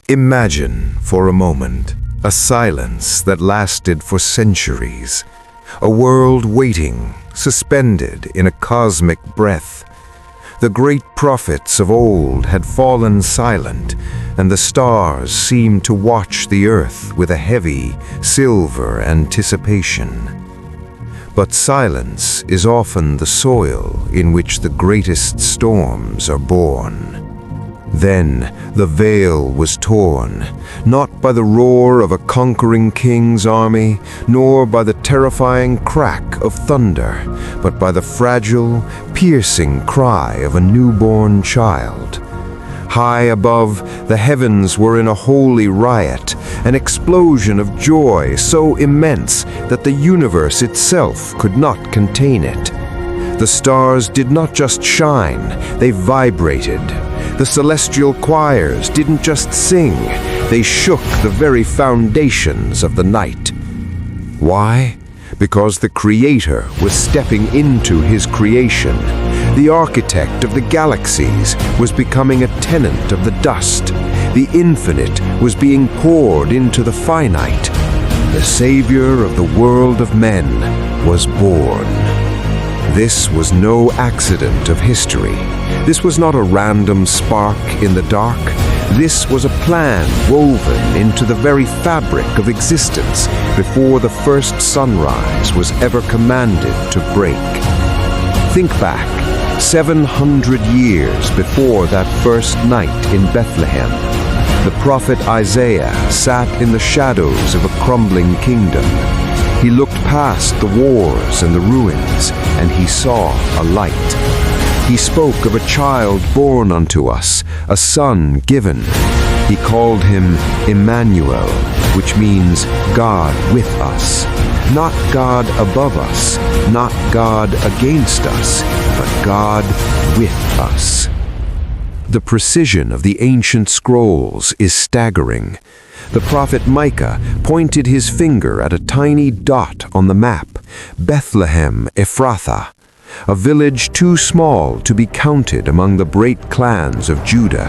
Imagine, for a moment, a silence that lasted for centuries, a world waiting, suspended in a cosmic breath. The great prophets of old had fallen silent, and the stars seemed to watch the earth with a heavy, silver anticipation. But silence is often the soil in which the greatest storms are born. Then the veil was torn, not by the roar of a conquering king's army, nor by the terrifying crack of thunder, but by the fragile, piercing cry of a newborn child. High above, the heavens were in a holy riot, an explosion of joy so immense that the universe itself could not contain it. The stars did not just shine, they vibrated. The celestial choirs didn't just sing, they shook the very foundations of the night. Why? Because the Creator was stepping into His creation. The architect of the galaxies was becoming a tenant of the dust. The infinite was being poured into the finite. The Savior of the world of men was born. This was no accident of history. This was not a random spark in the dark. This was a plan woven into the very fabric of existence before the first sunrise was ever commanded to break. Think back, 700 years before that first night in Bethlehem. The prophet Isaiah sat in the shadows of a crumbling kingdom. He looked past the wars and the ruins, and he saw a light. He spoke of a child born unto us, a son given. He called him Emmanuel, which means God with us. Not God above us, not God against us, but God with us. The precision of the ancient scrolls is staggering. The prophet Micah pointed his finger at a tiny dot on the map, Bethlehem Ephrathah, a village too small to be counted among the great clans of Judah.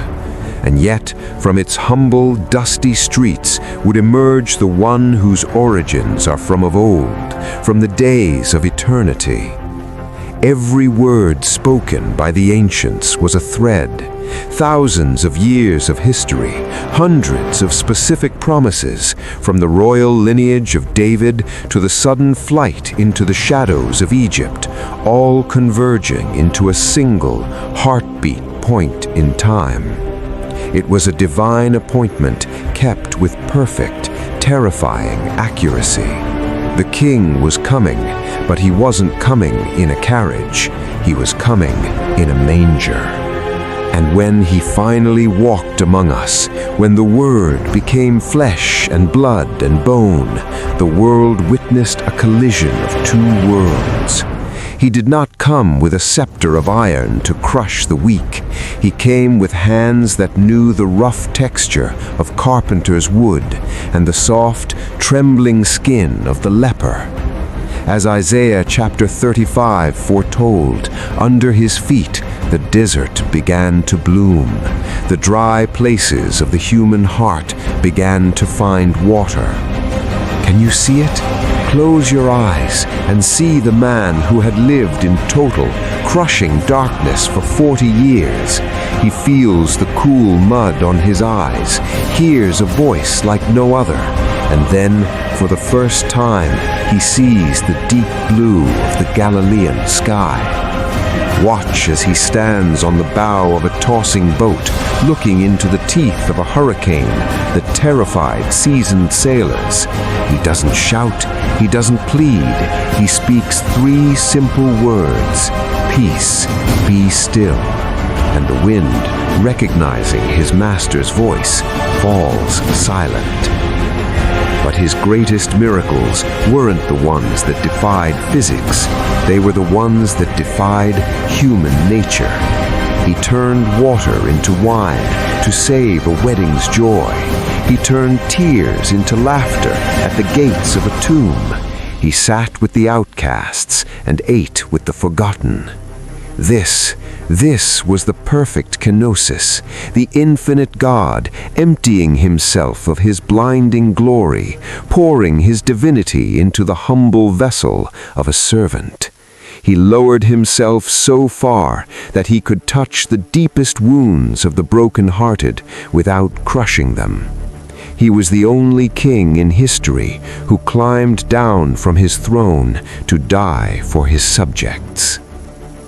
And yet, from its humble, dusty streets would emerge the one whose origins are from of old, from the days of eternity. Every word spoken by the ancients was a thread. Thousands of years of history, hundreds of specific promises, from the royal lineage of David to the sudden flight into the shadows of Egypt, all converging into a single heartbeat point in time. It was a divine appointment kept with perfect, terrifying accuracy. The king was coming, but he wasn't coming in a carriage. He was coming in a manger. And when he finally walked among us, when the Word became flesh and blood and bone, the world witnessed a collision of two worlds. He did not come with a scepter of iron to crush the weak. He came with hands that knew the rough texture of carpenter's wood and the soft, trembling skin of the leper. As Isaiah chapter 35 foretold, under his feet the desert began to bloom. The dry places of the human heart began to find water. Can you see it? Close your eyes and see the man who had lived in total, crushing darkness for 40 years. He feels the cool mud on his eyes, hears a voice like no other, and then, for the first time, he sees the deep blue of the Galilean sky. Watch as he stands on the bow of a tossing boat, looking into the teeth of a hurricane that terrified seasoned sailors. He doesn't shout, he doesn't plead, he speaks three simple words: peace, be still. And the wind, recognizing his master's voice, falls silent. But his greatest miracles weren't the ones that defied physics. They were the ones that defied human nature. He turned water into wine to save a wedding's joy. He turned tears into laughter at the gates of a tomb. He sat with the outcasts and ate with the forgotten. This was the perfect Kenosis, the infinite God emptying himself of his blinding glory, pouring his divinity into the humble vessel of a servant. He lowered himself so far that he could touch the deepest wounds of the broken-hearted without crushing them. He was the only king in history who climbed down from his throne to die for his subjects.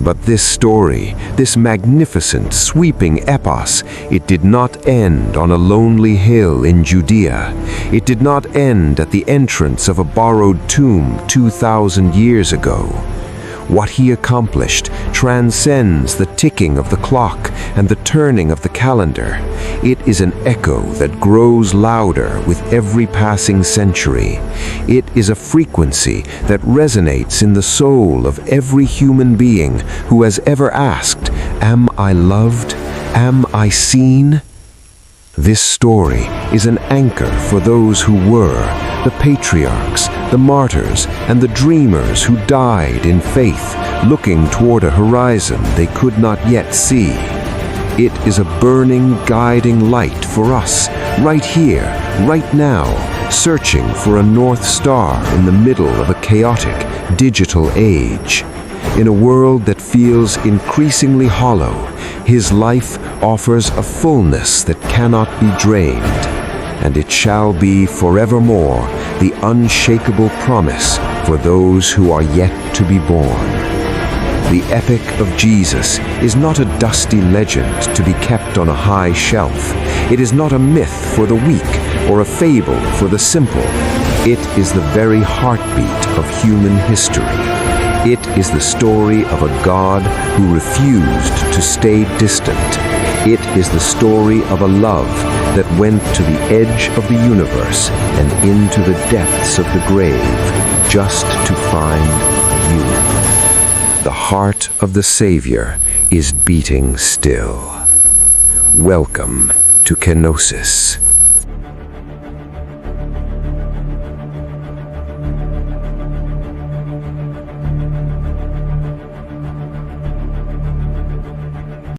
But this story, this magnificent, sweeping epos, it did not end on a lonely hill in Judea. It did not end at the entrance of a borrowed tomb 2,000 years ago. What he accomplished transcends the ticking of the clock and the turning of the calendar. It is an echo that grows louder with every passing century. It is a frequency that resonates in the soul of every human being who has ever asked, "Am I loved? Am I seen?" This story is an anchor for those who were, the patriarchs, the martyrs, and the dreamers who died in faith, looking toward a horizon they could not yet see. It is a burning, guiding light for us, right here, right now, searching for a North Star in the middle of a chaotic, digital age. In a world that feels increasingly hollow, his life offers a fullness that cannot be drained, and it shall be forevermore the unshakable promise for those who are yet to be born. The epic of Jesus is not a dusty legend to be kept on a high shelf. It is not a myth for the weak or a fable for the simple. It is the very heartbeat of human history. It is the story of a God who refused to stay distant. It is the story of a love that went to the edge of the universe and into the depths of the grave just to find you. The heart of the Savior is beating still. Welcome to Kenosis.